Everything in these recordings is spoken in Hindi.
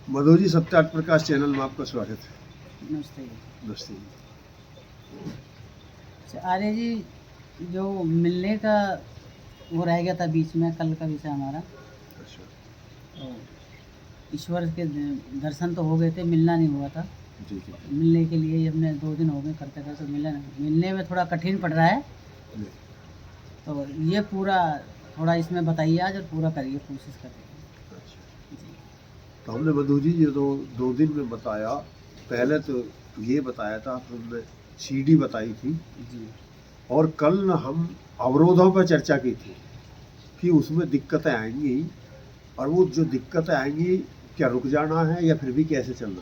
मधु जी, सत्यार्थ प्रकाश चैनल में आपका स्वागत है। नमस्ते जी। नमस्ते जी। अच्छा, आर्य जी, जो मिलने का वो रह गया था बीच में, कल का विषय हमारा, अच्छा। तो ईश्वर के दर्शन तो हो गए थे, मिलना नहीं हुआ था। जी जी मिलने के लिए ही हमने 2 दिन हो गए करते करते, मिलने में थोड़ा कठिन पड़ रहा है। जी। तो ये पूरा थोड़ा इसमें बताइए आज, और पूरा करिए, कोशिश करिए अच्छा, जी। तो हमने मधु जी ये तो 2 दिन में बताया। पहले तो ये बताया था, हमने सीडी बताई थी, जी और कल हम अवरोधों पर चर्चा की थी कि उसमें दिक्कतें आएंगी, और वो जो दिक्कतें आएंगी, क्या रुक जाना है या फिर भी कैसे चलना।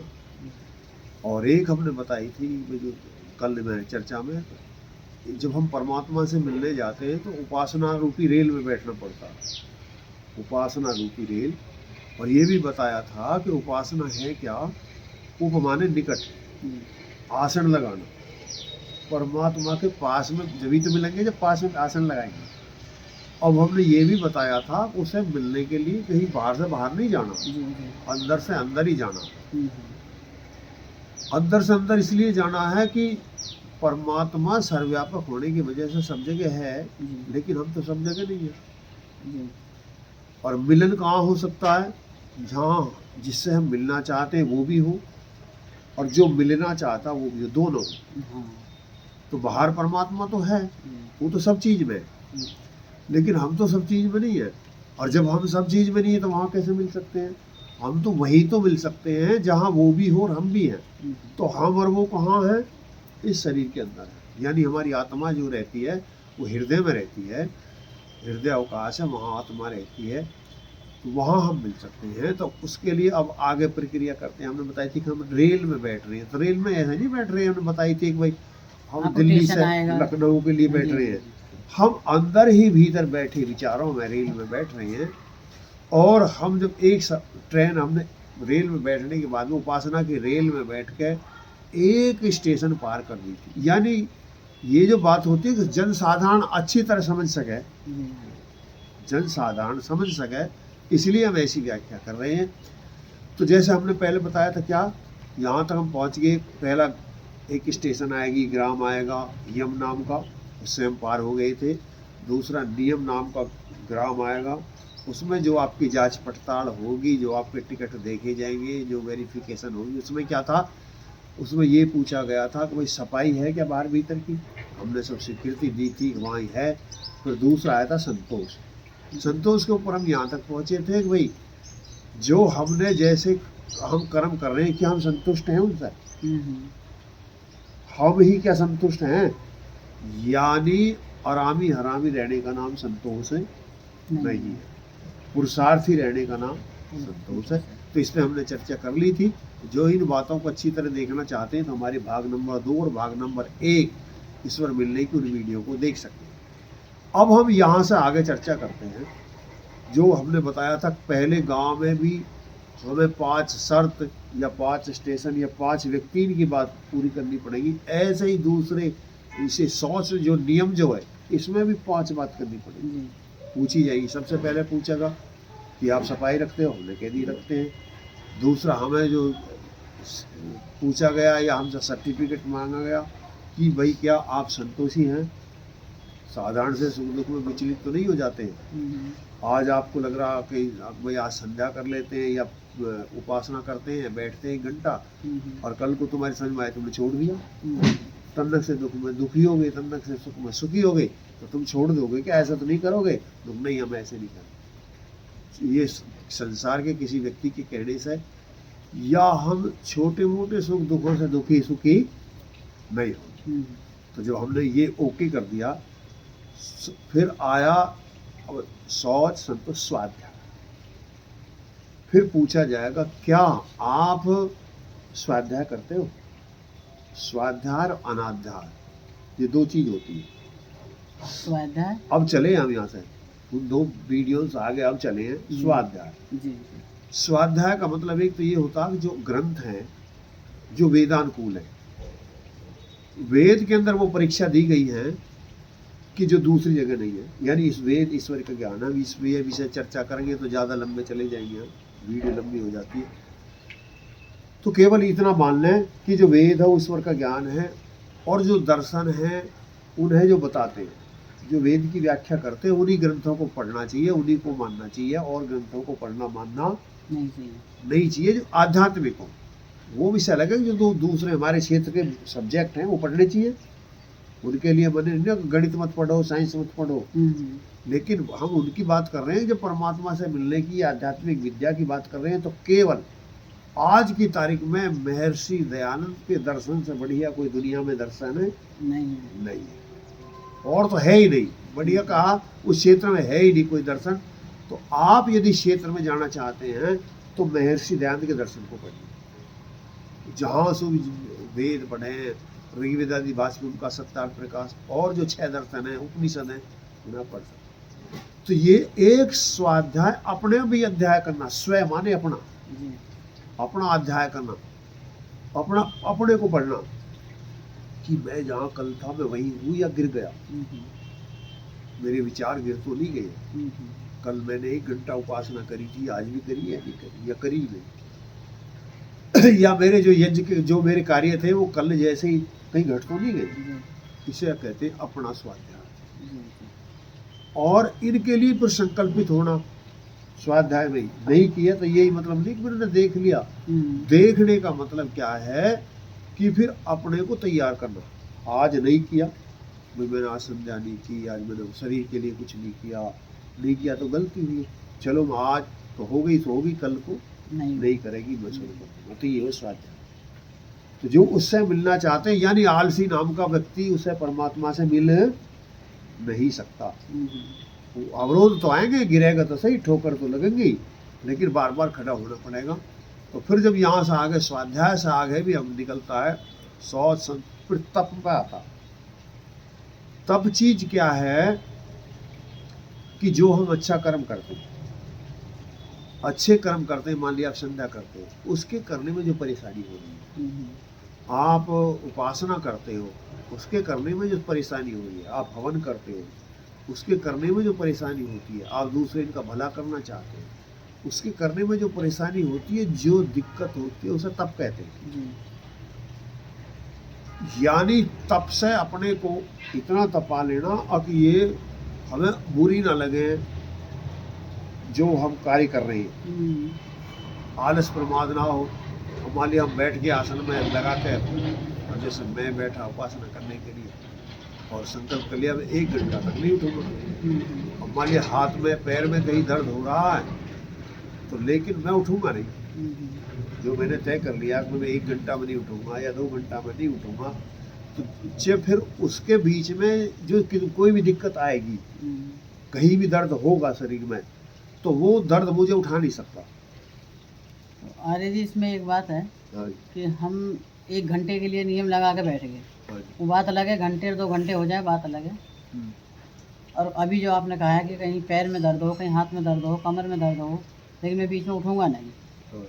और एक हमने बताई थी वो जो कल में चर्चा में, जब हम परमात्मा से मिलने जाते हैं तो उपासना रूपी रेल में बैठना पड़ता है, उपासना रूपी रेल। और ये भी बताया था कि उपासना है क्या, उपमाने निकट, आसन लगाना। परमात्मा के पास में जब तो मिलेंगे जब पास में आसन लगाएंगे। अब हमने ये भी बताया था, उसे मिलने के लिए कहीं बाहर से बाहर नहीं जाना, अंदर से अंदर ही जाना। अंदर से अंदर इसलिए जाना है कि परमात्मा सर्वव्यापक होने की वजह से सब जगह है, लेकिन हम तो सब जगह नहीं है। और मिलन कहाँ हो सकता है, जहाँ जिससे हम मिलना चाहते हैं वो भी हो, और जो मिलना चाहता वो भी हो, दोनों। तो बाहर परमात्मा तो है, वो तो सब चीज में है, लेकिन हम तो सब चीज में नहीं है। और जब हम सब चीज में नहीं है तो वहाँ कैसे मिल सकते हैं। हम तो वहीं तो मिल सकते हैं जहाँ वो भी हो और हम भी हैं। तो हम और वो कहाँ है, इस शरीर के अंदर है। यानी हमारी आत्मा जो रहती है वो हृदय में रहती है, हृदय अवकाश है, वहाँ आत्मा रहती है, तो वहाँ हम मिल सकते हैं। तो उसके लिए अब आगे प्रक्रिया करते हैं। हमने बताई थी कि हम रेल में बैठ रहे हैं, तो रेल में ऐसे नहीं बैठ रहे हैं। हमने बताई थी कि भाई हम दिल्ली से लखनऊ के लिए बैठ रहे हैं, हम अंदर ही भीतर बैठे विचारों में रेल में बैठ रहे हैं। और हम जब एक ट्रेन हमने रेल में बैठने के बाद में उपासना की रेल में बैठ के एक स्टेशन पार कर दी थी। यानी ये जो बात होती है कि जनसाधारण अच्छी तरह समझ सके, जनसाधारण समझ सके, इसलिए हम ऐसी व्याख्या कर रहे हैं। तो जैसे हमने पहले बताया था, क्या यहाँ तक हम पहुँच गए, पहला एक स्टेशन आएगी, ग्राम आएगा यम नाम का, उससे हम पार हो गए थे। दूसरा नियम नाम का ग्राम आएगा, उसमें जो आपकी जांच पड़ताल होगी, जो आपके टिकट देखे जाएंगे, जो वेरिफिकेशन होगी। उसमें क्या था, उसमें ये पूछा गया था कि भाई सफाई है क्या बाहर भीतर की, हमने सब स्वीकृति दी थी वहाँ है। फिर दूसरा आया था संतोष। संतोष के ऊपर हम यहाँ तक पहुँचे थे कि भाई जो हमने जैसे हम कर्म कर रहे हैं, क्या हम संतुष्ट हैं उनसे, हम ही क्या संतुष्ट हैं। यानी आरामी हरामी रहने का नाम संतोष है नहीं है, पुरुषार्थी रहने का नाम संतोष है। तो इस पर हमने चर्चा कर ली थी। जो इन बातों को अच्छी तरह देखना चाहते हैं तो हमारे भाग नंबर 2 और भाग नंबर 1 ईश्वर मिलने की उन वीडियो को देख सकते हैं। अब हम यहाँ से आगे चर्चा करते हैं। जो हमने बताया था, पहले गांव में भी हमें 5 शर्त या 5 स्टेशन या 5 व्यक्ति की बात पूरी करनी पड़ेगी। ऐसे ही दूसरे इसे 100 जो नियम जो है, इसमें भी 5 बात करनी पड़ेगी, पूछी जाएगी। सबसे पहले पूछेगा कि आप सफाई रखते हो, हमने कह दी रखते हैं। दूसरा, हमें जो पूछा गया या हमसे सर्टिफिकेट मांगा गया कि भाई क्या आप संतोषी हैं, साधारण से सुख दुख में विचलित तो नहीं हो जाते हैं। आज आपको लग रहा कि भाई आज संध्या कर लेते हैं या उपासना करते हैं, बैठते हैं 1 घंटा, और कल को तुम्हारी समझ में आए तुमने छोड़ दिया, तन्नक से दुख में दुखी हो गए, तन्नक से सुख में सुखी हो गए, तो तुम छोड़ दोगे क्या, ऐसा तो नहीं करोगे। तुम नहीं, हम ऐसे नहीं करें। ये संसार के किसी व्यक्ति के कहने से, या हम छोटे मोटे सुख दुखों से दुखी सुखी नहीं हो। तो जब हमने ये ओके कर दिया, फिर आया शौच संतोष स्वाध्याय। फिर पूछा जाएगा क्या आप स्वाध्याय करते हो। स्वाध्याय और अनाध्याय, ये 2 चीज होती है। स्वाध्याय, अब चले हम यहाँ से उन 2 वीडियोस आगे, अब चले हैं स्वाध्याय। स्वाध्याय का मतलब एक तो ये होता है जो ग्रंथ हैं जो वेदानुकूल है, वेद के अंदर वो परीक्षा दी गई है कि जो दूसरी जगह नहीं है। यानी इस वेद ईश्वर का ज्ञान, हम इस विषय चर्चा करेंगे तो ज़्यादा लंबे चले जाएंगे, वीडियो लंबी हो जाती है। तो केवल इतना मान लें कि जो वेद है वो ईश्वर का ज्ञान है, और जो दर्शन है उन्हें जो बताते हैं, जो वेद की व्याख्या करते हैं, उन्हीं ग्रंथों को पढ़ना चाहिए, उन्हीं को मानना चाहिए, और ग्रंथों को पढ़ना मानना नहीं चाहिए। जो आध्यात्मिक हो वो विषय अलग है, जो दूसरे हमारे क्षेत्र के सब्जेक्ट हैं वो पढ़ने चाहिए, उनके लिए बने नहीं, गणित मत पढ़ो, साइंस मत पढ़ो, लेकिन हम उनकी बात कर रहे हैं जो परमात्मा से मिलने की, आध्यात्मिक विद्या की बात कर रहे हैं। तो केवल आज की तारीख में महर्षि दयानंद के दर्शन से बढ़िया कोई दुनिया में दर्शन नहीं है, और तो है ही नहीं। बढ़िया कहा, उस क्षेत्र में है ही नहीं कोई दर्शन। तो आप यदि क्षेत्र में जाना चाहते हैं तो महर्षि दयानंद के दर्शन को पढ़िए, जहाँ से वेद पढ़ें, ऋग्वेद आदि भाषा में उनका सत्तार प्रकाश, और जो 6 दर्शन है, उपनिषद है, उन्हें पढ़ सकते। तो ये एक स्वाध्याय, अपने भी अध्याय करना, स्वयं माने अपना अध्याय करना, अपने को पढ़ना कि मैं जहाँ कल था मैं वहीं हूँ या गिर गया, मेरे विचार गिर तो नहीं गए, कल मैंने 1 घंटा उपासना करी थी, आज भी करी है, नहीं करी, या करी नहीं या मेरे जो यज्ञ के जो मेरे कार्य थे वो कल जैसे ही कहीं घट तो नहीं गए। इसे कहते हैं अपना स्वाध्याय। और इनके लिए फिर संकल्पित होना, स्वाध्याय में नहीं किया तो यही मतलब नहीं कि मैंने देख लिया। देखने का मतलब क्या है कि फिर अपने को तैयार करना। आज नहीं किया, मैंने आज संध्या नहीं की, आज मैंने शरीर के लिए कुछ नहीं किया तो गलती हुई, चलो आज तो हो गई, कल को नहीं करेगी, मैं शुरू करूँगा। तो ये स्वाध्याय। तो जो उससे मिलना चाहते हैं, यानी आलसी नाम का व्यक्ति उसे परमात्मा से मिल नहीं सकता। अवरोध तो आएंगे, गिरेगा तो सही, ठोकर तो लगेंगी, लेकिन बार बार खड़ा होना पड़ेगा। तो फिर जब यहाँ से आगे स्वाध्याय से आगे भी हम निकलता है शौच, फिर तप पे आता। तप चीज क्या है कि जो हम अच्छा कर्म करते हैं, अच्छे कर्म करते हैं, मान लिया आप संध्या करते हैं, उसके करने में जो परेशानी हो रही है, आप उपासना करते हो, उसके करने में जो परेशानी हो रही है, आप हवन करते हो, उसके करने में जो परेशानी होती है, आप दूसरे का भला करना चाहते हैं, उसके करने में जो परेशानी होती है, जो दिक्कत होती है, उसे तप कहते हैं। यानी तप से अपने को इतना तपा लेना अब ये हमें बुरी ना लगे जो हम कार्य कर रहे हैं, आलस प्रमाद ना हो। मान लिया हम बैठ के आसन में लगा के, और जैसे मैं बैठा उपासना करने के लिए और संकल्प कर लिया मैं 1 घंटा तक नहीं उठूंगा, और मान लिया हाथ में पैर में कहीं दर्द हो रहा है तो लेकिन मैं उठूंगा नहीं, जो मैंने तय कर लिया कि मैं 1 घंटा में नहीं उठूंगा या 2 घंटा में नहीं उठूंगा, तो जब फिर उसके बीच में जो कोई भी दिक्कत आएगी, कहीं भी दर्द होगा शरीर में, तो वो दर्द मुझे उठा नहीं सकता। आर्य जी, इसमें एक बात है कि हम 1 घंटे के लिए नियम लगा के बैठ गए, वो बात अलग है, घंटे और 2 घंटे हो जाए बात अलग है। और अभी जो आपने कहा है कि कहीं पैर में दर्द हो, कहीं हाथ में दर्द हो, कमर में दर्द हो, लेकिन मैं बीच में उठूंगा नहीं।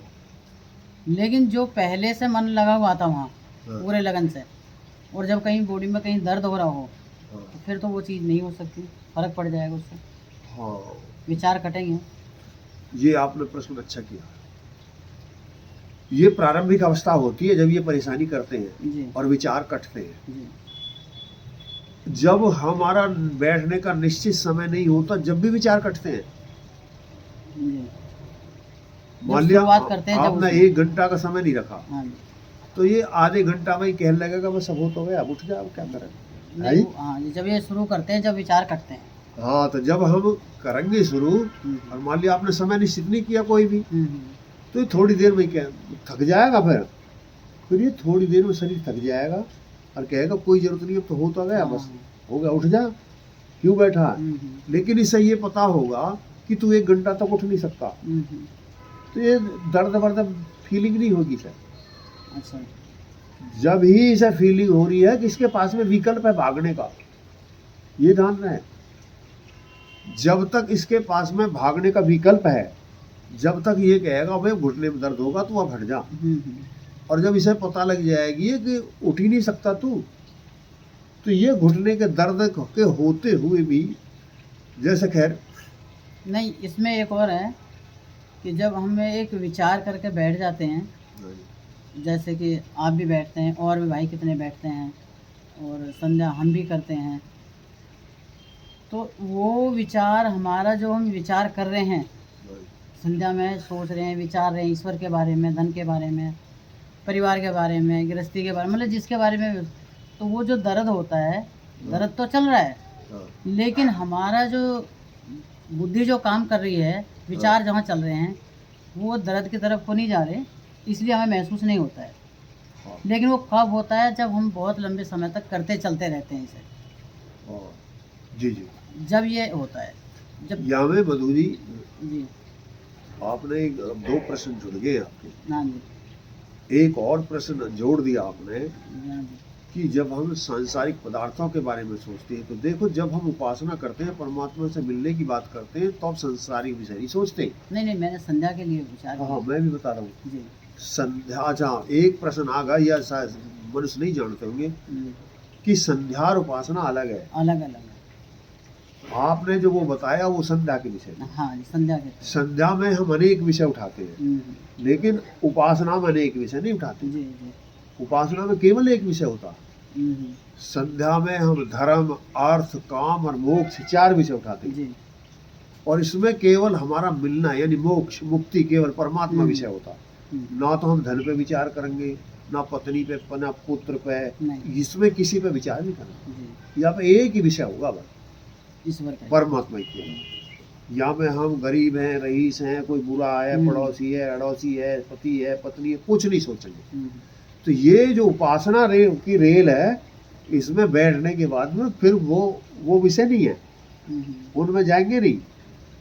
लेकिन जो पहले से मन लगा हुआ था वहाँ पूरे लगन से, और जब कहीं बॉडी में कहीं दर्द हो रहा हो तो फिर तो वो चीज़ नहीं हो सकती, फर्क पड़ जाएगा उससे। हाँ, विचार कटेंगे। ये आपने प्रश्न अच्छा किया। ये प्रारंभिक अवस्था होती है जब ये परेशानी करते हैं और विचार कटते हैं। जब हमारा बैठने का निश्चित समय नहीं होता, जब भी विचार कटते हैं। मान लिया आपने 1 घंटा का समय नहीं रखा, तो ये आधे घंटा में ही कहने लगेगा बस अब हो तो गया, अब उठ जाओ, क्या करें। जब ये शुरू करते हैं, जब विचार करते हैं, हाँ, तो जब हम करेंगे शुरू, और मान लिया आपने समय निश्चित नहीं किया कोई भी, तो ये थोड़ी देर में क्या थक जाएगा, फिर ये थोड़ी देर में शरीर थक जाएगा और कहेगा कोई जरूरत नहीं, अब तो हो तो गया, बस हो गया, उठ जा, क्यों बैठा है। लेकिन इसे ये पता होगा कि तू 1 घंटा तक उठ नहीं सकता, तो ये दर्द वर्द फीलिंग नहीं होगी सर। अच्छा। जब ही इसे फीलिंग हो रही है कि इसके पास में विकल्प है भागने का, ये ध्यान रहे, जब तक इसके पास में भागने का विकल्प है, जब तक ये कहेगा भाई घुटने में दर्द होगा तो अब हट जा, और जब इसे पता लग जाएगी कि उठ ही नहीं सकता तू, तो ये घुटने के दर्द के होते हुए भी, जैसे खैर नहीं, इसमें एक और है कि जब हम एक विचार करके बैठ जाते हैं जैसे कि आप भी बैठते हैं और भी भाई कितने बैठते हैं और संध्या हम भी करते हैं, तो वो विचार हमारा जो हम विचार कर रहे हैं संध्या में, सोच रहे हैं, विचार रहे हैं ईश्वर के बारे में, धन के बारे में, परिवार के बारे में, गृहस्थी के बारे में, मतलब जिसके बारे में, तो वो जो दर्द होता है, दर्द तो चल रहा है, लेकिन हमारा जो बुद्धि जो काम कर रही है, विचार जहाँ चल रहे हैं, वो दर्द की तरफ को नहीं जा रहे, इसलिए हमें महसूस नहीं होता है। लेकिन वो कब होता है? जब हम बहुत लंबे समय तक करते चलते रहते हैं इसे। जी जी, जब ये होता है, जब यहाँ में मधु जी जी आपने 2 प्रश्न जुड़ गए आपके। हाँ जी, एक और प्रश्न जोड़ दिया आपने हाँ जी, कि जब हम सांसारिक पदार्थों के बारे में सोचते हैं, तो देखो जब हम उपासना करते हैं, परमात्मा से मिलने की बात करते हैं, तो अब सांसारिक विषय नहीं सोचते। नहीं नहीं, मैंने संध्या के लिए विचार हाँ, किया। मैं भी बता रहा हूँ। जी संध्या, अच्छा, एक प्रश्न आ गया, या शायद मनुष्य नहीं जानते होंगे कि संध्या और उपासना अलग है। अलग अलग है। आपने जो वो बताया वो संध्या के विषय में। हाँ जी, संध्या के। संध्या में हम अनेक विषय उठाते हैं, लेकिन उपासना में अनेक विषय नहीं उठाते। जी जी। उपासना में केवल एक विषय होता है। हम्म, संध्या में हम धर्म, अर्थ, काम और मोक्ष 4 विषय उठाते हैं, जी और इसमें केवल हमारा मिलना यानी मोक्ष, मुक्ति, केवल परमात्मा विषय होता है। ना तो हम धन पे विचार करेंगे, ना पत्नी पे, ना पुत्र पे, नहीं। इसमें किसी पे विचार नहीं करेंगे। जी, यहाँ पे एक ही विषय होगा बस, ईश्वर का। परमात्मा ही केवल। यहाँ पे हम गरीब हैं, रईस हैं, कोई बुरा है, पड़ोसी है, अड़ोसी है, पति है, पत्नी है, कुछ नहीं सोचेंगे। तो ये जो उपासना की रेल है, इसमें बैठने के बाद में फिर वो विषय नहीं है, उनमें जाएंगे नहीं।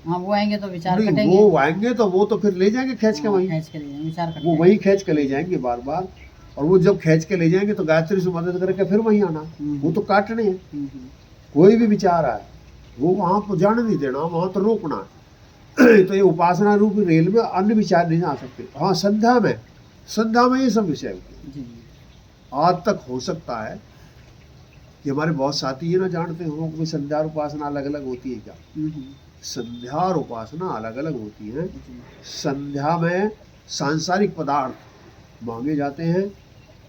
हाँ, वो आएंगे तो विचार नहीं, कटेंगे। वो आएंगे तो वो तो फिर ले जाएंगे खींच के वहीं, खींच के ले जाएंगे, विचार वो कटेंगे। वहीं खींच के ले जाएंगे बार बार। और वो जब खींच के ले जाएंगे तो गायत्री से मदद करके फिर वहीं आना। वो तो काटने हैं। कोई भी विचार आए वो वहां पर जाने नहीं देना, वहां तो रोकना है। तो ये उपासना रूप रेल में अन्य विचार नहीं आ सकते। हाँ, संध्या में ये सब विषय होते हैं। आज तक हो सकता है कि हमारे बहुत साथी ये ना जानते हो कि संध्या और उपासना अलग अलग होती है क्या। संध्या और उपासना अलग अलग होती है। संध्या में सांसारिक पदार्थ मांगे जाते हैं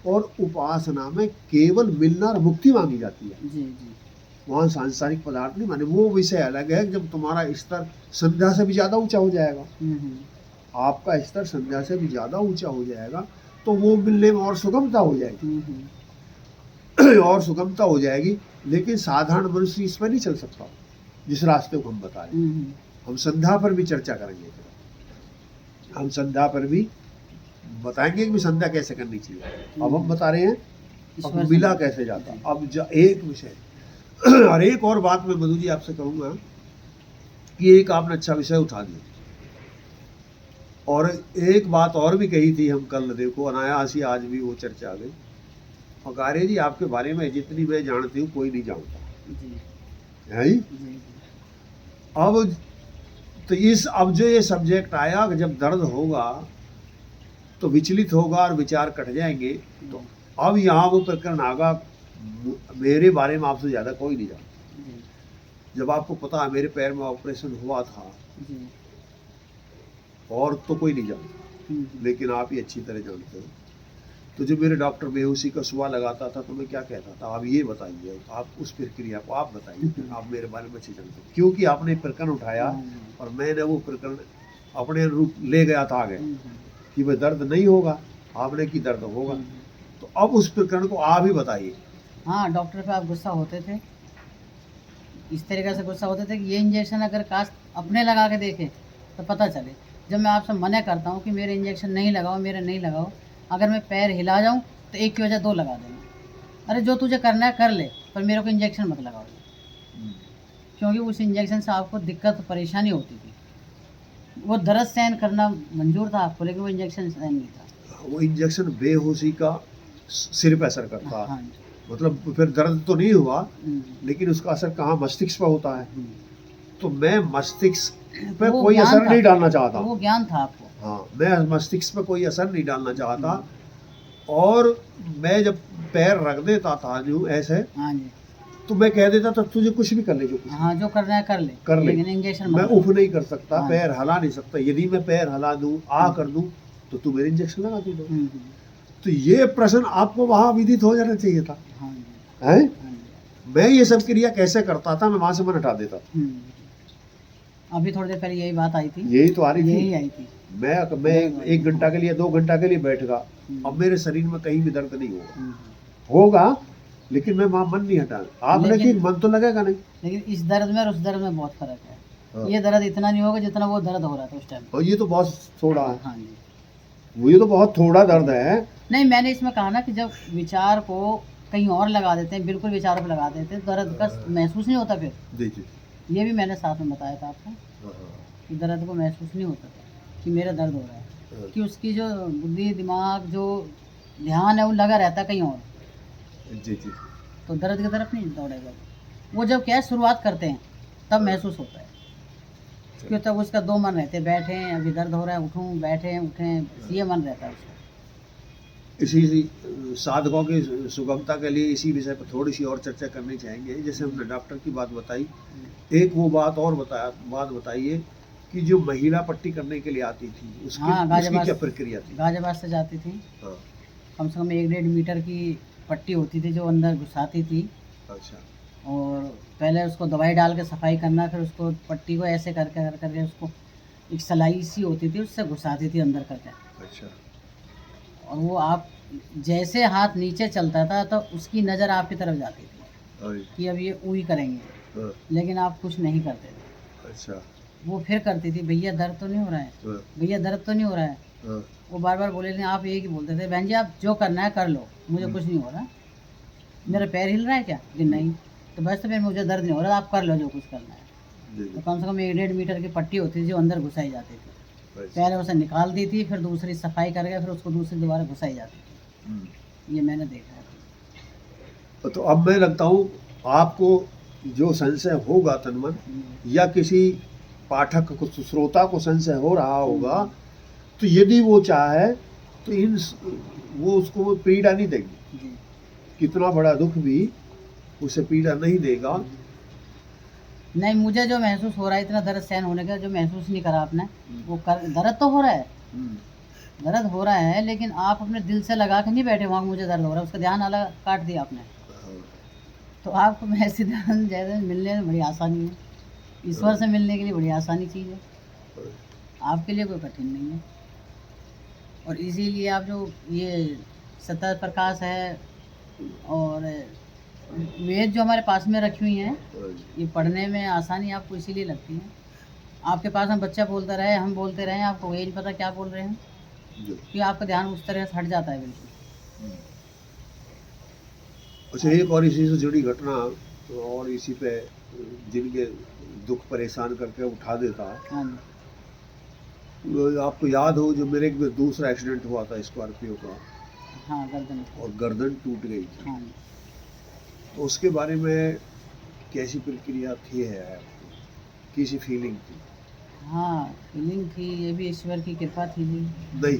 और उपासना में केवल मिलना और मुक्ति मांगी जाती है। जी जी। वहाँ सांसारिक पदार्थ नहीं माने, वो विषय अलग है। जब तुम्हारा स्तर संध्या से भी ज़्यादा ऊंचा हो जाएगा, आपका स्तर संध्या से भी ज़्यादा ऊंचा हो जाएगा, तो वो मिलने में और सुगमता हो जाएगी। और सुगमता हो जाएगी। लेकिन साधारण मनुष्य इस पर नहीं चल सकता, जिस रास्ते को हम बता रहे हैं। हम संध्या पर भी चर्चा करेंगे, हम संध्या पर भी बताएंगे कि संध्या कैसे करनी चाहिए। अब हम बता रहे हैं अब मिला कैसे जाता। अब एक विषय और एक और बात मैं मधु जी आपसे कहूँगा कि एक आपने अच्छा विषय उठा दिया, और एक बात और भी कही थी हम कल, देखो अनायास ही आज भी वो चर्चा आ गई। फकारे जी, आपके बारे में जितनी मैं जानती हूँ कोई नहीं जानता है। अब तो अब जो ये सब्जेक्ट आया, जब दर्द होगा तो विचलित होगा और विचार कट जाएंगे। तो अब यहाँ वो प्रकरण आगा, मेरे बारे में आपसे ज़्यादा कोई नहीं जानता। जब आपको पता है मेरे पैर में ऑपरेशन हुआ था, और तो कोई नहीं जानता, लेकिन आप ही अच्छी तरह जानते हो। तो जब मेरे डॉक्टर बेहोशी का सुबह लगाता था तो मैं क्या कहता था, आप ये बताइए, आप उस प्रक्रिया को आप बताइए, आप मेरे बारे में अच्छी जानते हो। क्योंकि आपने प्रकरण उठाया और मैंने वो प्रकरण अपने अनुरूप ले गया था आगे कि भाई दर्द नहीं होगा, आपने की दर्द होगा। तो अब उस प्रकरण को आप ही बताइए। हाँ, डॉक्टर पे आप गुस्सा होते थे, इस तरीके से गुस्सा होते थे कि ये इंजेक्शन अगर काश अपने लगा के देखे तो पता चले। जब मैं आपसे मना करता हूँ कि मेरे इंजेक्शन नहीं लगाओ, मेरे नहीं लगाओ, अगर मैं पैर हिला जाऊँ तो एक की वजह 2 लगा देना। अरे जो तुझे करना है कर ले, पर मेरे को इंजेक्शन मत लगाओ। क्योंकि उस इंजेक्शन से आपको दिक्कत परेशानी होती थी। वो दर्द सहन करना मंजूर था आपको, लेकिन वो इंजेक्शन सहन नहीं था। वो इंजेक्शन बेहोशी का सिर पर असर करता। हाँ, मतलब फिर दर्द तो नहीं हुआ, लेकिन उसका असर कहाँ, मस्तिष्क पर होता है। तो मैं मस्तिष्क पे कोई असर नहीं डालना चाहता। वो ज्ञान था आपको। हाँ, मैं मस्तिष्क पे कोई असर नहीं डालना चाहता। और मैं जब पैर रख देता था जो ऐसे, हाँ जी, तो मैं कह देता था तुझे कुछ भी कर ले, जो हाँ जो करना है कर ले, लेकिन इंजेक्शन मैं उफ नहीं कर सकता। हाँ, पैर हिला नहीं सकता। यदि मैं पैर हिला दूं, कर दूं, तो तू मेरे इंजेक्शन लगा दो। तो ये प्रश्न आपको वहां विदित हो जाना चाहिए था। हाँ जी, है हाँ जी। मैं ये सब क्रिया कैसे करता था, मैं वहां से मन हटा देता था। अभी थोड़ी देर पहले यही बात आई थी, यही तो आ रही यही थी। आई थी। मैं एक घंटा के लिए 2 घंटा के लिए बैठ गया, अब मेरे शरीर में कहीं भी दर्द नहीं होगा, होगा लेकिन मैं वहां मन नहीं हटा। आपने लेकिन- कि मन तो लगेगा नहीं। लेकिन इस दर्द में और उस दर्द में बहुत फर्क है। हाँ। ये दर्द इतना नहीं होगा जितना वो दर्द हो रहा था उस टाइम। और ये तो बहुत थोड़ा है, हाँ जी। वो ये तो बहुत थोड़ा दर्द है। नहीं, मैंने इसमें कहा ना कि जब विचार को कहीं और लगा देते हैं, बिल्कुल विचारों पर लगा देते हैं, दर्द का महसूस नहीं होता फिर। जी जी। ये भी मैंने साथ में बताया था आपको हाँ, कि दर्द को महसूस नहीं होता था कि मेरा दर्द हो रहा है, हाँ। कि उसकी जो बुद्धि दिमाग जो ध्यान है वो लगा रहता है कहीं और, जी जी। तो दर्द की तरफ नहीं दौड़ेगा। वो जब क्या है, शुरुआत करते हैं तब महसूस होता है, क्यों तब उसका दो मन रहते हैं, बैठे अभी दर्द हो रहा है, उठूं बैठे उठें, ये मन रहता है उसका। इसी साधकों की सुगमता के लिए इसी विषय पर थोड़ी सी और चर्चा करनी चाहेंगे। जैसे हमने डॉक्टर की बात बताई, एक वो बात और बताइए कि जो महिला पट्टी करने के लिए आती थी उसकी, हाँ, उसकी गाजियाबाद क्या प्रक्रिया थी? गाजियाबाद से जाती थी, हाँ, कम से कम 1-1.5 मीटर की पट्टी होती थी जो अंदर घुसाती थी, अच्छा और पहले उसको दवाई डाल के सफाई करना, फिर उसको पट्टी को ऐसे करके उसको एक सलाई सी होती थी उससे घुसाती थी अंदर करके, अच्छा। और वो आप जैसे हाथ नीचे चलता था तो उसकी नज़र आपकी तरफ जाती थी हाँ, कि अब ये ऊई करेंगे, हाँ, लेकिन आप कुछ नहीं करते थे। अच्छा। वो फिर करती थी, भैया दर्द तो नहीं हो रहा है, हाँ, भैया दर्द तो नहीं हो रहा है। हाँ, वो बार बार बोले नहीं, आप एक ही बोलते थे, बहन जी आप जो करना है कर लो, मुझे कुछ नहीं हो रहा। मेरा पैर हिल रहा है क्या? कि नहीं। तो बस तो फिर मुझे दर्द नहीं हो रहा, आप कर लो जो कुछ करना है। जी तो जी। कम से कम 1-1.5 मीटर की पट्टी होती थी जो अंदर घुसाई जाती थी, अच्छा। पहले उसे निकाल दी थी, फिर दूसरी सफाई करके फिर उसको दूसरी दोबारा घुसाई जाती थी। हम्म। ये मैंने देखा है। तो अब मैं लगता हूँ आपको जो संशय होगा तनमन, या किसी पाठक को, श्रोता को संशय हो रहा होगा, तो यदि वो चाहे तो वो उसको पीड़ा नहीं देगी, जी। कितना बड़ा दुख भी उसे पीड़ा नहीं देगा। नहीं, मुझे जो महसूस हो रहा है इतना दर्द सहन होने का जो महसूस नहीं करा आपने, वो कर दर्द तो हो रहा है, दर्द हो रहा है, लेकिन आप अपने दिल से लगा के नहीं बैठे वहाँ मुझे दर्द हो रहा है, उसका ध्यान अलग काट दिया आपने, तो आपको ऐसी दर्द जैसे मिलने में बड़ी आसानी है, ईश्वर से मिलने के लिए बड़ी आसानी चीज़ है, आपके लिए कोई कठिन नहीं है। और इसीलिए आप जो ये सत्य प्रकाश है और वेद जो हमारे पास में रखी हुई हैं, ये पढ़ने में आसानी आपको इसीलिए लगती है। आपके पास हम बच्चा बोलता रहे, हम बोलते रहे, आपको ये नहीं पता क्या बोल रहे हैं, कि आपका ध्यान उस तरह से हट जाता है बिल्कुल। अच्छा, एक और इसी से जुड़ी घटना, और इसी पे जिनके दुख परेशान करके उठा देता, हाँ जी, आपको याद हो जो मेरे एक दूसरा एक्सीडेंट हुआ था स्कॉर्पियो का, हाँ गर्दन, और गर्दन टूट गई थी, हाँ जी। तो उसके बारे में कैसी प्रक्रिया थी, है आपको कैसी फीलिंग थी? हाँ फीलिंग थी, ये भी ईश्वर की कृपा थी जी। नहीं,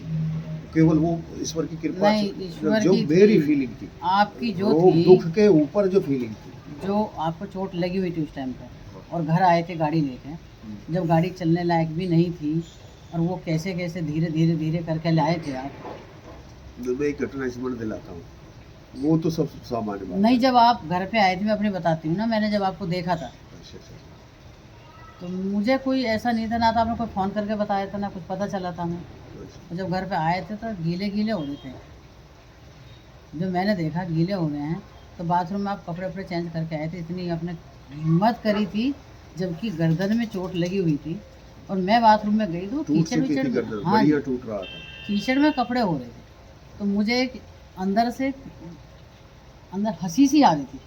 केवल वो ईश्वर की कृपा नहीं, से, ईश्वर जो की मेरी थी, फीलिंग थी, आपकी जो रोग थी, दुख के ऊपर जो फीलिंग थी, जो आपको चोट लगी हुई थी उस टाइम पर, और घर आए थे गाड़ी लेके, जब गाड़ी चलने लायक भी नहीं थी, और वो कैसे कैसे धीरे धीरे धीरे करके लाए थे आप। मैं एक घटना स्मरण दिलाता हूँ, वो तो सब सामान्य बात नहीं, है। जब आप घर पे आए थे, मैं अपनी बताती हूँ ना, मैंने जब आपको देखा था अच्छा, अच्छा, तो मुझे कोई ऐसा नहीं था, ना तो आपने कोई फ़ोन करके बताया था, ना कुछ पता चला था हमें। अच्छा। तो जब घर पे आए थे तो गीले गीले हो रहे थे, जो मैंने देखा गीले हो गए हैं, तो बाथरूम में आप कपड़े वपड़े चेंज करके आए थे, इतनी आपने हिम्मत करी थी, जबकि गर्दन में चोट लगी हुई थी, और मैं बाथरूम में गई तो टूट कीचड़ चुकी थी विचड़, गर्दन, हाँ जी, बढ़िया टूट रहा था। कीचड़ में कपड़े हो रहे थे, तो मुझे एक अंदर से अंदर हंसी सी आ रही थी।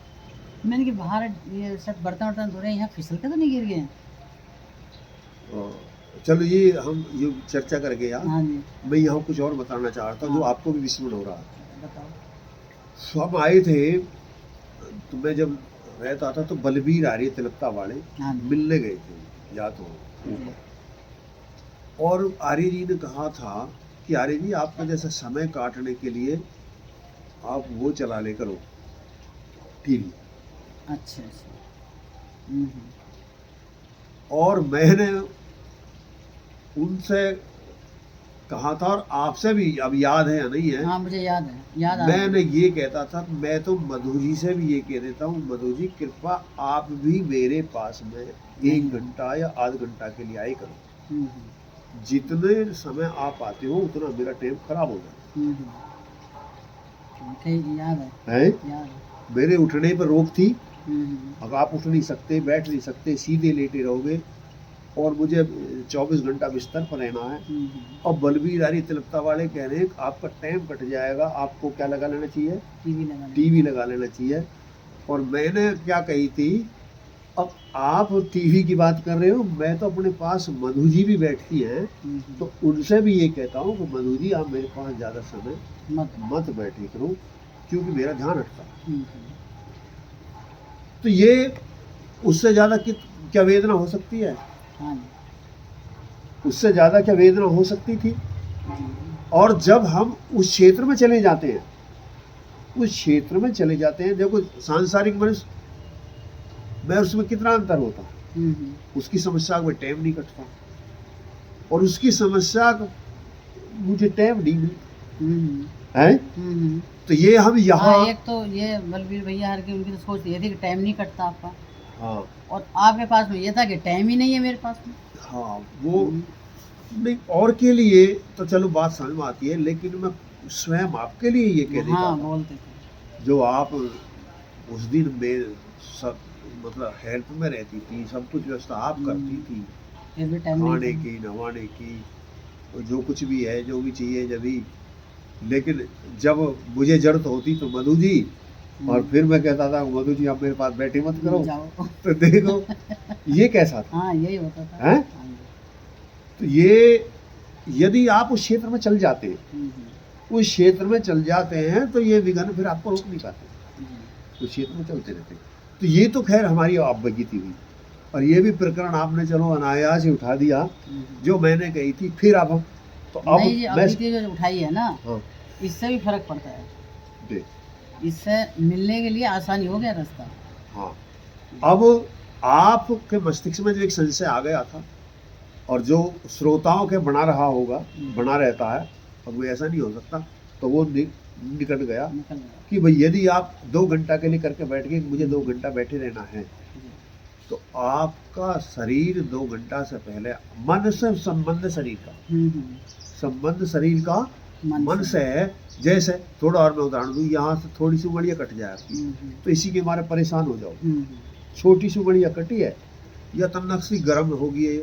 मैंने कि बाहर ये सब बर्तन वर्तन धो रहे हैं, यहाँ फिसल के तो नहीं गिर गए हैं। चलो, ये हम ये चर्चा कर गया। हाँ जी, मैं यहाँ कुछ और बताना चाह रहा था, जो हाँ। आपको भी विस्मरण हो रहा है। बताओ। तो हम आए थे, तो मैं जब रहता था तो बलबीर आर्य तिलकता वाले हाँ जी, मिलने गए थे, या तो ऊपर, और आर्य जी ने कहा था कि आर्य जी, आपका जैसा समय काटने के लिए आप वो चला ले करो, टीवी। अच्छा अच्छा। और मैंने उनसे कहा था, और आपसे भी अब याद है या नहीं है, हाँ मुझे याद है, याद आ रहा है। मैंने ये कहता था, मैं तो मधु जी से भी ये कह देता हूँ, मधु जी कृपा आप भी मेरे पास में 1 घंटा या आध घंटा के लिए आए करो। जितने समय आप आते हो उतना मेरा टाइम खराब हो जाता याद है। याद है। मेरे उठने पर रोक थी, अब आप उठ नहीं सकते, बैठ नहीं सकते, सीधे लेटे रहोगे, और मुझे 24 घंटा बिस्तर पर रहना है। और बलबीर आरी तिलकता वाले कह रहे हैं आपका टाइम कट जाएगा, आपको क्या लगा लेना चाहिए, टीवी लगा लेना चाहिए। और मैंने क्या कही थी, अब आप टीवी की बात कर रहे हो, मैं तो अपने पास मधु जी भी बैठती हैं, तो उनसे भी ये कहता हूँ कि मधु जी आप मेरे पास ज़्यादा समय मत बैठे करो, क्योंकि मेरा ध्यान हटता है। तो ये उससे ज़्यादा क्या वेदना हो सकती है? उससे ज़्यादा क्या वेदना हो सकती थी? और जब हम उस क्षेत्र में चले जाते हैं, उस क्षेत्र में चले जाते हैं, देखो सांसारिक मनुष्य में उसमें कितना अंतर होता है। उसकी समस्या को टाइम नहीं कटता, और उसकी समस्या को मुझे टाइम नहीं मिलता है। तो ये हम यहाँ एक तो ये बलबीर भैया हर की उनकी तो सोच ये थी कि टाइम नहीं कटता आपका, हाँ, और आपके पास में ये था कि टाइम ही नहीं है मेरे पास में। हाँ वो नहीं, और के लिए तो चलो बात समझ में आती है, लेकिन मैं स्वयं आपके लिए ये कह देता था, बोलते थे जो आप उस दिन में सब मतलब हेल्प में रहती थी, सब कुछ व्यवस्था आप करती थी, खाने की, नहाने की, जो कुछ भी है, जो भी चाहिए जब भी, लेकिन जब मुझे जरूरत होती तो मधु जी, और फिर मैं कहता था मधु जी आप मेरे पास बैठे मत करो, तो देखो ये कैसा था। हाँ यही होता था है? तो ये यदि आप उस क्षेत्र में चल जाते हैं, उस क्षेत्र में चल जाते हैं, तो ये विघ्न फिर आपको रोक नहीं पाते, उस क्षेत्र में चलते रहते हैं। तो ये तो खैर हमारी अवगति हुई, और ये भी प्रकरण आपने चलो अनायास ही उठा दिया जो मैंने कही थी। फिर अब हम तो अब मैं जो उठाई है ना, हाँ, इससे भी फर्क पड़ता है, इससे मिलने के लिए आसानी हो गया रास्ता। हाँ, अब आपके मस्तिष्क में जो एक संशय आ गया था, और जो श्रोताओं के बना रहा होगा, बना रहता है, और वो ऐसा नहीं हो सकता, तो वो निकल गया कि भाई यदि आप 2 घंटा के लिए करके बैठ गए, मुझे 2 घंटा बैठे रहना है, तो आपका शरीर 2 घंटा से पहले मन से संबंध शरीर का, संबंध शरीर का मन से है। जैसे थोड़ा और मैं उदाहरण दूं, यहाँ से थोड़ी सी उंगलियां कट जाए आपकी, तो इसी के मारे परेशान हो जाओ, छोटी सी उंगलियां कटी है, या तन्नक सी गर्म हो गई है,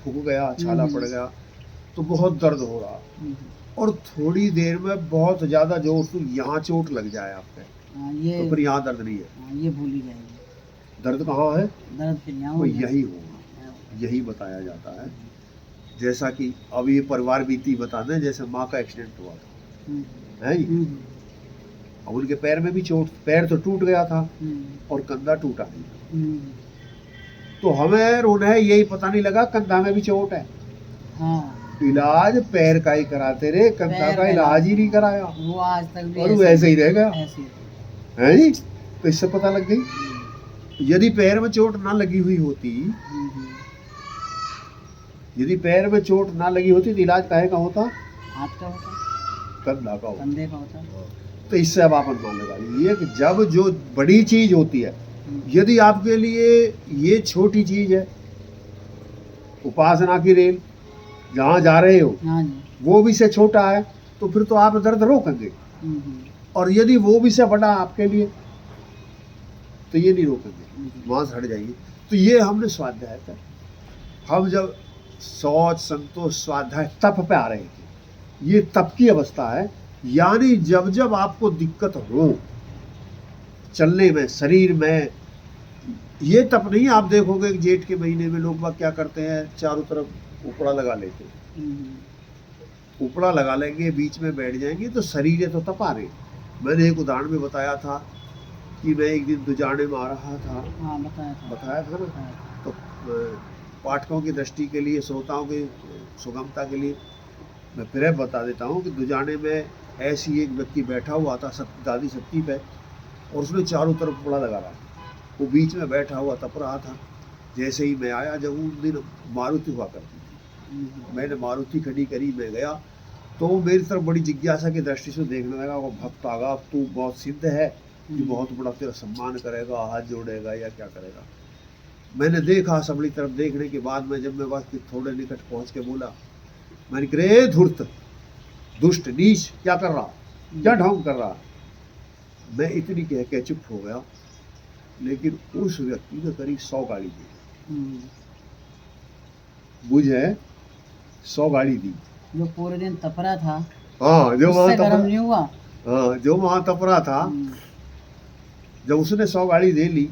फूक गया, छाला पड़ गया, तो बहुत दर्द हो रहा, और थोड़ी देर में बहुत ज्यादा जोर से यहाँ चोट लग जाए आपके, तो फिर यहाँ दर्द नहीं है, ये भूल ही जाएंगे। दर्द कहाँ है? दर्द फिर यहाँ तो यही होगा, यही बताया जाता है। जैसा कि अब ये परिवार बीती बता दें, जैसे माँ का एक्सीडेंट हुआ था, है ही, और उनके पैर में भी चोट, पैर तो टूट गया था और कंधा टूटा नहीं, तो हमें उन्हें यही पता नहीं लगा कंधा में भी चोट है। हाँ। इलाज पैर का ही कराते रहे, कंधा का इलाज ही नहीं कराया, वो आज तक भी और वो ऐसे ही रह गया, है जी। तो इससे पता लग गई, यदि पैर में चोट ना लगी हुई होती, यदि पैर में चोट ना लगी होती, तो इलाज काहे का होता? हाथ का होता, कंधा का होता, कंधे का होता। तो इससे अब आप अनुमान लगा लीजिए कि जब जो बड़ी चीज होती है, यदि आपके लिए ये छोटी चीज है, उपासना की रेल जहाँ जा रहे हो, वो भी से छोटा है, तो फिर तो आप दर्द रोकेंगे, और यदि वो भी से बड़ा आपके लिए, तो ये नहीं रोकेंगे, वहां से हट जाइए। तो ये हमने स्वाध्याय कर, हम जब शौच, संतोष, स्वाध्याय, तप पे आ रहे थे, ये तप की अवस्था है। यानी जब जब आपको दिक्कत हो चलने में, शरीर में, ये तप नहीं। आप देखोगे जेठ के महीने में लोग बाग क्या करते हैं, चारों तरफ उपड़ा लगा लेते हैं, उपड़ा लगा लेंगे, बीच में बैठ जाएंगे, तो शरीर तो तपा रहे। मैंने एक उदाहरण में बताया था कि मैं एक दिन दुजाने में आ रहा था, बताया था ना, तो पाठकों की दृष्टि के लिए, श्रोताओं की सुगमता के लिए मैं फिर बता देता हूँ कि दुजाने में ऐसी एक व्यक्ति बैठा हुआ था दादी सत्ती पे, और उसने चारों तरफ उपड़ा लगा रहा, वो बीच में बैठा हुआ तप रहा था। जैसे ही मैं आया, जब उस दिन मारुति हुआ करती थी, मैंने मारुति खड़ी करी, मैं गया तो वो मेरी तरफ बड़ी जिज्ञासा की दृष्टि से देखने लगा। वो भक्त आगा, तू बहुत सिद्ध है, ये बहुत बड़ा तेरा सम्मान करेगा, हाथ जोड़ेगा या क्या करेगा। मैंने देखा, सबली तरफ देखने के बाद में जब मैं बस थोड़े निकट पहुंच के बोला, मैंने कहा रे धूर्त, दुष्ट, नीच, क्या कर रहा, क्या ढोंग कर रहा। मैं इतनी कह के चुप हो गया, लेकिन उस व्यक्ति ने करीब 100 गाड़ी दी। बुझे 100 गाड़ी दी। जो पूरे दिन तपरा था, हाँ, जो वहाँ गरम नहीं हुआ। हाँ, जो वहाँ तपरा था, जब उसने 100 गाड़ी दे ली,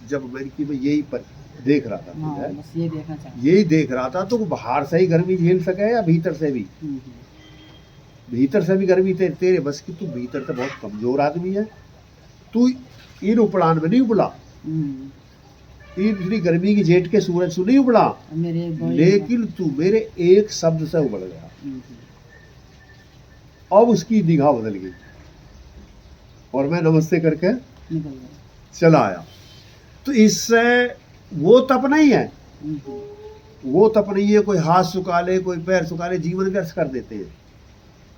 जब मैंने की मैं यही पर देख रहा था, बस ये देखना चाहता, यही देख रहा था। तो बाहर से ही गर्मी झेल सके या भीतर से भी? भीतर से भी गर्मी तेरे बस की। तू भीतर से बहुत कमजोर आदमी है, तू इन उपड़ान में नहीं उबला, इतनी गर्मी की जेठ के सूरज से नहीं उबला, लेकिन तू मेरे एक शब्द से उबल गया। अब उसकी निगाह बदल गई और मैं नमस्ते करके चला आया। तो इससे वो तप नहीं है, वो तप नहीं है कोई हाथ सुखा ले, कोई पैर सुखा ले, जीवन व्यर्थ कर देते हैं।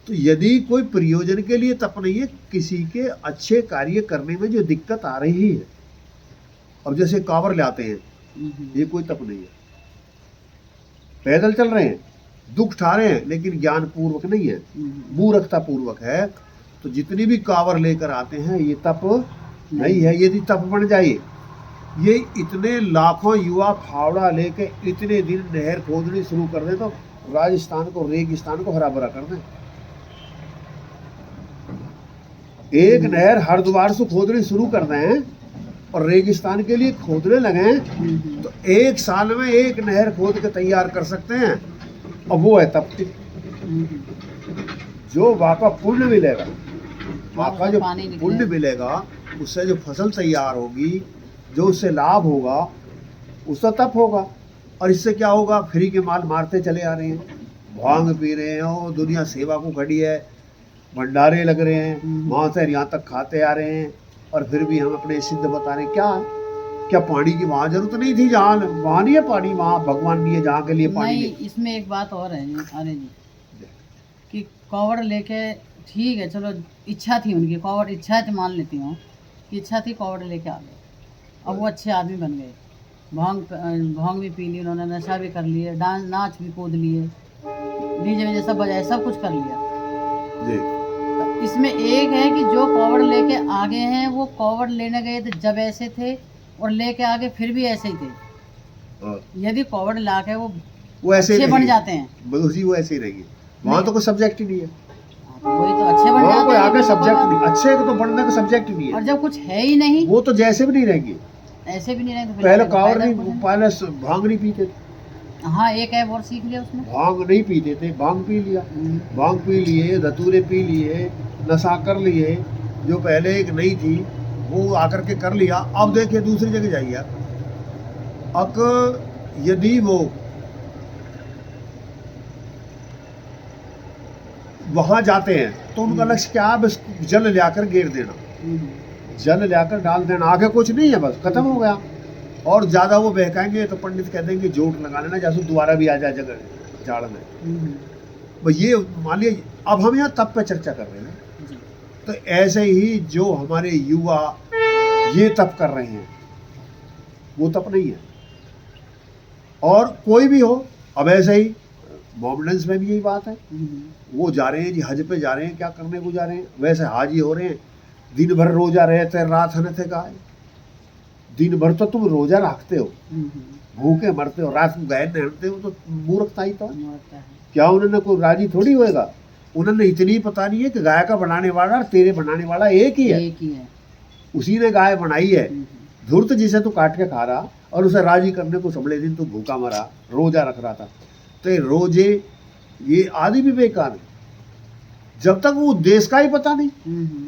तो यदि कोई प्रयोजन के लिए तप नहीं है, किसी के अच्छे कार्य करने में जो दिक्कत आ रही है, अब जैसे कांवर ले आते हैं, ये कोई तप नहीं है। पैदल चल रहे हैं, दुख उठा रहे हैं, लेकिन ज्ञान पूर्वक नहीं है, मूर्खता पूर्वक है। तो जितनी भी कांवर लेकर आते हैं, ये तप नहीं है। यदि तप बन जाए, ये इतने लाखों युवा फावड़ा लेके इतने दिन नहर खोदनी शुरू कर दें, तो राजस्थान को, रेगिस्तान को हरा भरा कर दें। एक नहर हरिद्वार से खोदनी शुरू कर दें और रेगिस्तान के लिए खोदने लगे, तो 1 साल में एक नहर खोद के तैयार कर सकते हैं। अब वो है तप। जो वाका पुण्य मिलेगा, वाका जो पुण्य मिलेगा, उससे जो फसल तैयार होगी, जो उससे लाभ होगा, उसका तप होगा। और इससे क्या होगा? फ्री के माल मारते चले आ रहे हैं, भांग पी रहे हैं, और दुनिया सेवा को खड़ी है, भंडारे लग रहे हैं, वहाँ से यहाँ तक खाते आ रहे हैं, और फिर भी हम अपने सिद्ध बता रहे हैं। क्या पानी की वहाँ जरूरत नहीं थी? जहाँ वहाँ नहीं है पानी, वहाँ भगवान भी है जहाँ के लिए पानी नहीं। इसमें एक बात और है अरे जी, कि कावड़ लेके, ठीक है चलो, इच्छा थी उनकी, कावड़ इच्छा तो मान लेती हूँ कि इच्छा थी, कावड़ लेके आ गए। अब वो अच्छे आदमी बन गए, भांग भी पी ली उन्होंने, नशा भी कर लिए, डांस नाच भी कूद लिए, डीजे वीजे सब बजाए, सब कुछ कर लिया जी। तो इसमें एक है कि जो कावड़ लेके आगे हैं, वो कावड़ लेने गए थे जब ऐसे थे, और लेके आगे फिर भी ऐसे ही थे। यदि कावड़ ला के वो ऐसे अच्छे बन जाते हैं, वो ऐसे ही रहेंगे। वहाँ तो कोई सब्जेक्ट ही नहीं है, वही तो अच्छे बन जाते हैं, आगे सब्जेक्ट नहीं, अच्छे को तो बनने का सब्जेक्ट ही नहीं है। और जब कुछ है ही नहीं, वो तो जैसे भी नहीं रहेंगे, ऐसे भी नहीं रहेंगे। पहले कावड़ नहीं, पहले भांग नहीं पीते थे। हाँ, एक ऐप और सीख लिया उसमें, भांग नहीं पीते थे, भांग पी लिया, भांग पी लिए, धतूरे पी लिए, नशा कर लिए। जो पहले एक नहीं थी, वो आकर के कर लिया। अब देखिए दूसरी जगह जाइए, अब यदि वो वहां जाते हैं तो उनका लक्ष्य क्या है? बस जल लाकर गिर देना, जल लाकर डाल देना, आगे कुछ नहीं है, बस खत्म हो गया। और ज्यादा वो बहकाएंगे तो पंडित कह देंगे जोट लगा लेना, जैसे दोबारा भी आ जाए जगह जाड़ में। बस ये मान लिया। अब हम यहाँ तप पे चर्चा कर रहे हैं, तो ऐसे ही जो हमारे युवा ये तप कर रहे हैं, वो तप नहीं है। और कोई भी हो, अब ऐसे ही मोमडेंस में भी यही बात है। वो जा रहे हैं जी, हज पे जा रहे हैं, क्या करने को जा रहे हैं? वैसे हाजी हो रहे हैं, दिन भर रोजा रहते, रात हने थे गाय। दिन भर तो तुम रोजा रखते हो, भूखे मरते हो, रात को गाय नहते हो, तो मूर्खता ही तो है। क्या उन्होंने कोई राजी थोड़ी होएगा? उन्होंने इतनी पता नहीं है कि गाय का बनाने वाला और तेरे बनाने वाला एक ही है। उसी ने गाय बनाई है। धूर्त जिसे तू काट के खा रहा, और उसे राजी करने को सबले दिन तू भूखा मरा, रोजा रख रहा था। तो रोजे ये आदि भी बेकार है, जब तक वो देश का ही पता नहीं।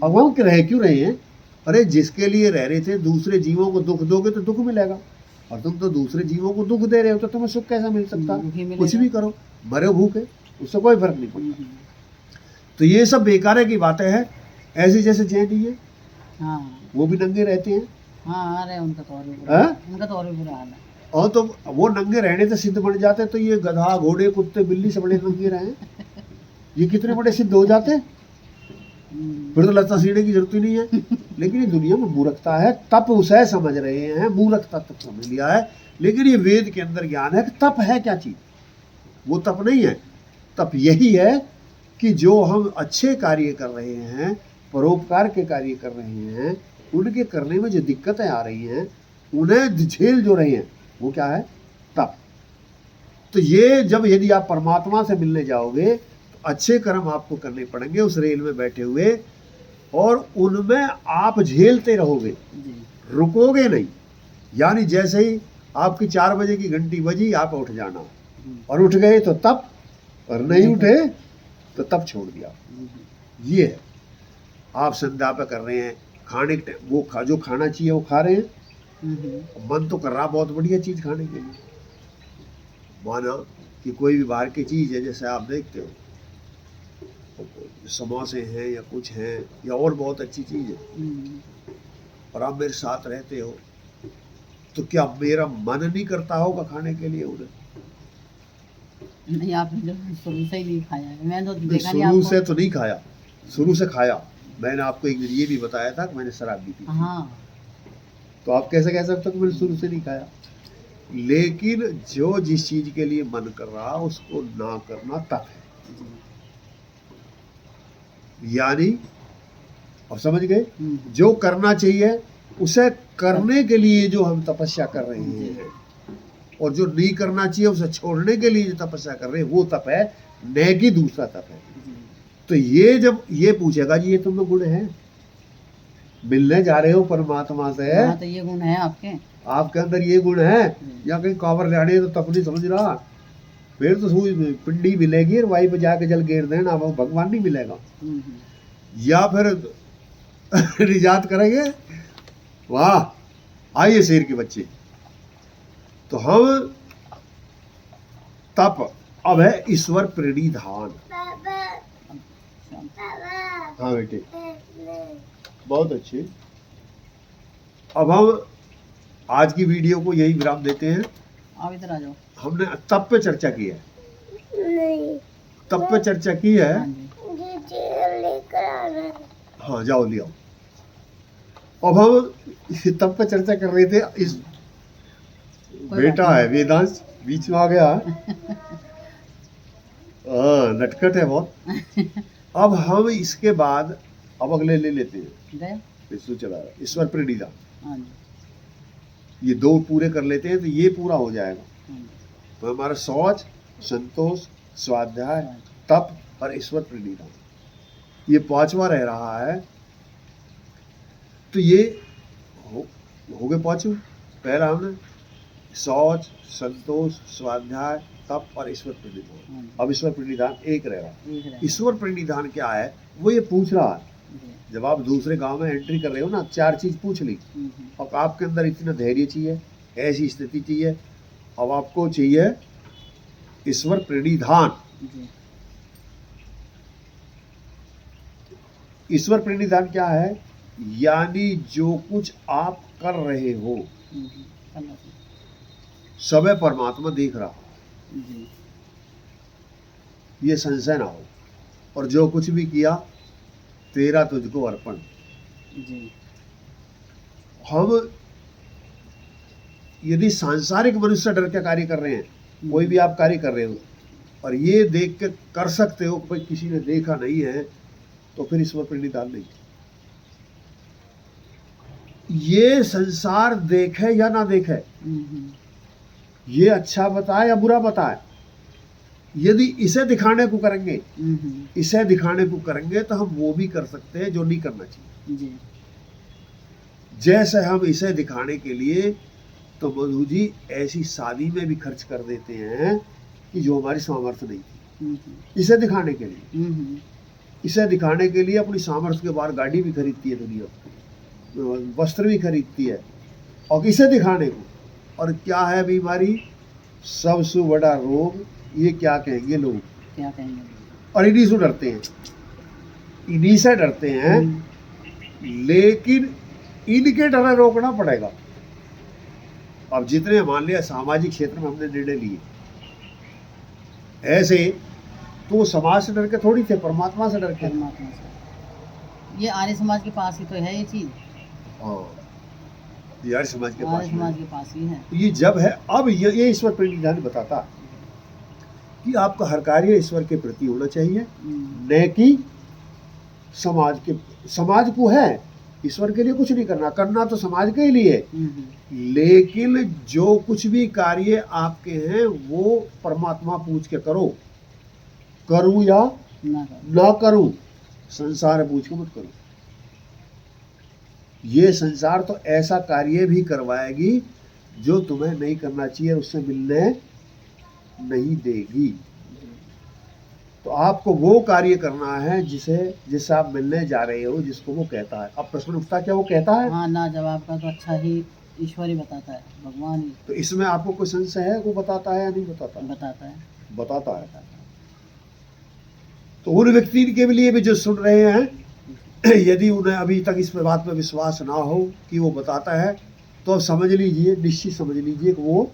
अब हम रह क्यों रहे हैं? अरे जिसके लिए रह रहे थे, दूसरे जीवों को दुख दोगे तो दुख मिलेगा, और तुम तो दूसरे जीवों को दुख दे रहे हो, तो तुम्हें सुख कैसा मिल सकता? कुछ भी करो, मरे भूखे, उससे कोई फर्क नहीं पड़ता। तो ये सब बेकारे की बातें हैं। ऐसे जैसे जैन ही है, वो भी नंगे रहते हैं। हाँ, अरे उनका तो और भी बुरा हाल है। और तो वो नंगे रहने से सिद्ध बन जाते, तो ये गधा घोड़े कुत्ते बिल्ली सब बड़े नंगे रहे, ये कितने बड़े सिद्ध हो जाते, फिर तो लत्ता सीने की जरूरत ही नहीं है। लेकिन ये दुनिया में मूर्खता है, तप उसे समझ रहे हैं, मूर्खता तप समझ लिया है। लेकिन ये वेद के अंदर ज्ञान है कि तप है क्या चीज, वो तप नहीं है। तप यही है कि जो हम अच्छे कार्य कर रहे हैं, परोपकार के कार्य कर रहे हैं, उनके करने में जो दिक्कतें आ रही हैं, उन्हें झेल जो रहे हैं, वो क्या है, तप। तो ये जब यदि आप परमात्मा से मिलने जाओगे तो अच्छे कर्म आपको करने पड़ेंगे उस रेल में बैठे हुए, और उनमें आप झेलते रहोगे, रुकोगे नहीं। यानी जैसे ही आपकी 4 बजे की घंटी बजी, आप उठ जाना, और उठ गए तो तप, और नहीं उठे तो तप छोड़ दिया। ये है, आप संध्या पे कर रहे हैं, खाने के वो जो खाना चाहिए वो खा रहे हैं, मन तो कर रहा बहुत बढ़िया चीज खाने के लिए, माना कि कोई भी बाहर की चीज है, जैसे आप देखते हो समोसे हैं या कुछ हैं या और बहुत अच्छी चीज है, और आप मेरे साथ रहते हो, तो क्या मेरा मन नहीं करता होगा खाने के लिए उन्हें? नहीं, आपने जो शुरू से ही नहीं खाया है, मैंने तो देखा नहीं। शुरू से तो नहीं खाया, शुरू से खाया। मैंने आपको एक दिन ये भी बताया था कि मैंने शराब भी पी। हाँ, तो आप कैसे कह सकते हो कि मैंने शुरू से नहीं खाया? लेकिन जो जिस चीज के लिए मन कर रहा उसको ना करना तप है। यानी अब समझ गए, जो करना चाहिए उसे करने के लिए जो हम तपस्या कर रहे हैं, और जो नहीं करना चाहिए उसे छोड़ने के लिए जो तपस्या कर रहे हैं, वो तप है, न कि दूसरा तप है। तो ये जब ये पूछेगा जी ये तुम लोग गुण है, मिलने जा रहे हो परमात्मा से, तो ये गुण है आपके अंदर ये गुण है, या कहीं कांवर जाने तो तप नहीं समझ रहा, फिर तो पिंडी मिलेगी और वहीं पे जाके जल घेर देना, वो भगवान नहीं मिलेगा। या फिर निजात करेंगे, वाह आइए शेर के बच्चे। तो हम तप अब है ईश्वर प्रणिधान। हाँ बेटे, बहुत अच्छे। अब हम आज की वीडियो को यही विराम देते हैं। आप इधर आ जाओ। हमने तप पे चर्चा की है, तप पे चर्चा की है। हाँ जाओ ले आओ। अब हम तप पे चर्चा कर रहे थे, इस बेटा है वेदांश बीच में आ गया, नटखट है बहुत। अब हम इसके बाद अब अगले ले लेते हैं, चला रहा ईश्वर प्रणिधान, ये 2 पूरे कर लेते हैं तो ये पूरा हो जाएगा। तो हमारा शौच, संतोष, स्वाध्याय, तप और ईश्वर प्रणिधान, ये 5वां रह रहा है। तो ये हो गए 5। पहला हमने शौच, संतोष, स्वाध्याय, तप और ईश्वर प्रणिधान। अब ईश्वर प्रणिधान 1 रह रहा। ईश्वर प्रणिधान क्या है वो ये पूछ रहा है। जब आप दूसरे गांव में एंट्री कर रहे हो ना, 4 चीज पूछ ली, अब आपके अंदर इतना धैर्य चाहिए, ऐसी स्थिति चाहिए, अब आपको चाहिए ईश्वर प्रणिधान। ईश्वर प्रणिधान क्या है? यानी जो कुछ आप कर रहे हो सब परमात्मा देख रहा, ये संशय ना हो, और जो कुछ भी किया तेरा तुझको अर्पण। हम यदि सांसारिक मनुष्य से डर के कार्य कर रहे हैं, कोई भी आप कार्य कर रहे हो और ये देख के कर सकते हो भाई किसी ने देखा नहीं है, तो फिर ईश्वर प्रणिधान नहीं। ये संसार देखे या ना देखे, ये अच्छा बताए या बुरा बताए, यदि इसे दिखाने को करेंगे, इसे दिखाने को करेंगे तो हम वो भी कर सकते हैं जो नहीं करना चाहिए। जैसे हम इसे दिखाने के लिए तो मधु जी ऐसी शादी में भी खर्च कर देते हैं कि जो हमारी सामर्थ्य नहीं थी, इसे दिखाने के लिए। इसे दिखाने के लिए अपनी सामर्थ्य के बाहर गाड़ी भी खरीदती है दुनिया, वस्त्र भी खरीदती है, और इसे दिखाने को। और क्या है बीमारी? सबसे बड़ा रोग, ये क्या कहेंगे लोग, क्या कहेंगे, और इन्हीं से डरते हैं, इन्हीं से डरते हैं। लेकिन इनके डर रोकना पड़ेगा। अब जितने मान लिया सामाजिक क्षेत्र में हमने निर्णय लिए, ऐसे तो समाज से डर के थोड़ी थे, परमात्मा से डर के। परमात्मा से। ये आर्य समाज के पास ही तो है ये चीज। हाँ, ये आर्य समाज के पास आर्य समाज के पास ही है। तो ये जब है, अब ये ईश्वर प्रणिधान बताता कि आपका हर कार्य ईश्वर के प्रति होना चाहिए, न कि समाज को है, ईश्वर के लिए कुछ नहीं करना, करना तो समाज के ही लिए। लेकिन जो कुछ भी कार्य आपके हैं वो परमात्मा पूछ के करो, करूं या ना करूं, संसार पूछ के मत करो। ये संसार तो ऐसा कार्य भी करवाएगी जो तुम्हें नहीं करना चाहिए, उससे मिलने नहीं देगी। तो आपको वो कार्य करना है जिससे आप मिलने जा रहे हो, जिसको वो कहता है। अब प्रश्न उठता क्या वो कहता है? हाँ, ना जवाब का तो अच्छा ही ईश्वर ही बताता है, भगवान ही। तो इसमें आपको कोई संशय है वो बताता है या नहीं बताता? बताता है। बताता है। तो उन व्यक्ति के लिए भी जो सुन रहे हैं, यदि उन्हें अभी तक इस बात में विश्वास ना हो कि वो बताता है, तो अब समझ लीजिए, निश्चित समझ लीजिए कि वो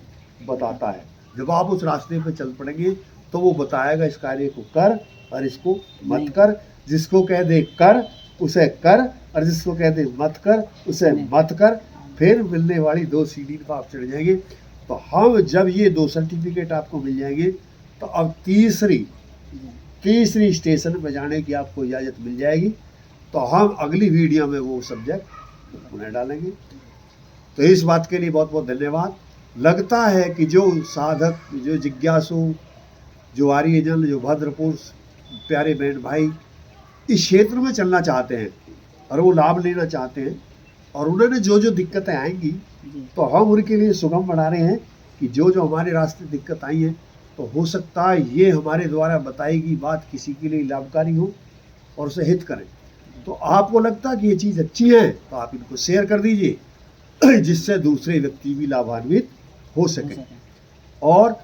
बताता है। जब आप उस रास्ते पर चल पड़ेंगे तो वो बताएगा इस कार्य को कर और इसको मत कर। जिसको कह दे कर उसे कर, और जिसको कह दे मत कर उसे मत कर। फिर मिलने वाली 2 सीढ़ी पर आप चढ़ जाएंगे। तो हम जब ये 2 सर्टिफिकेट आपको मिल जाएंगे, तो अब तीसरी स्टेशन पर जाने की आपको इजाज़त मिल जाएगी। तो हम अगली वीडियो में वो सब्जेक्ट पुनः डालेंगे। तो इस बात के लिए बहुत बहुत धन्यवाद। लगता है कि जो साधक, जो जिज्ञासु, जो आर्यजन, जो भद्रपुरुष, प्यारे बहन भाई इस क्षेत्र में चलना चाहते हैं और वो लाभ लेना चाहते हैं, और उन्होंने जो जो दिक्कतें आएंगी तो हम उनके लिए सुगम बना रहे हैं कि जो जो हमारे रास्ते दिक्कत आई हैं, तो हो सकता है ये हमारे द्वारा बताई गई बात किसी के लिए लाभकारी हो और उसे हित करें। तो आपको लगता है कि ये चीज़ अच्छी है तो आप इनको शेयर कर दीजिए, जिससे दूसरे व्यक्ति भी लाभान्वित हो सके। और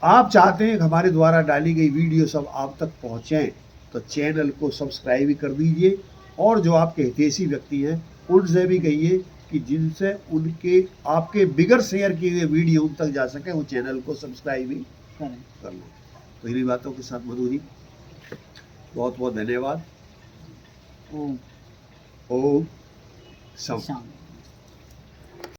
आप चाहते हैं कि हमारे द्वारा डाली गई वीडियो सब आप तक पहुँचें, तो चैनल को सब्सक्राइब भी कर दीजिए। और जो आपके हितैषी व्यक्ति हैं उनसे भी कहिए कि जिनसे उनके आपके बिगर शेयर किए हुए वीडियो उन तक जा सके, वो चैनल को सब्सक्राइब भी कर लें। तो इन्हीं बातों के साथ मधु जी बहुत बहुत धन्यवाद। ओम शांति।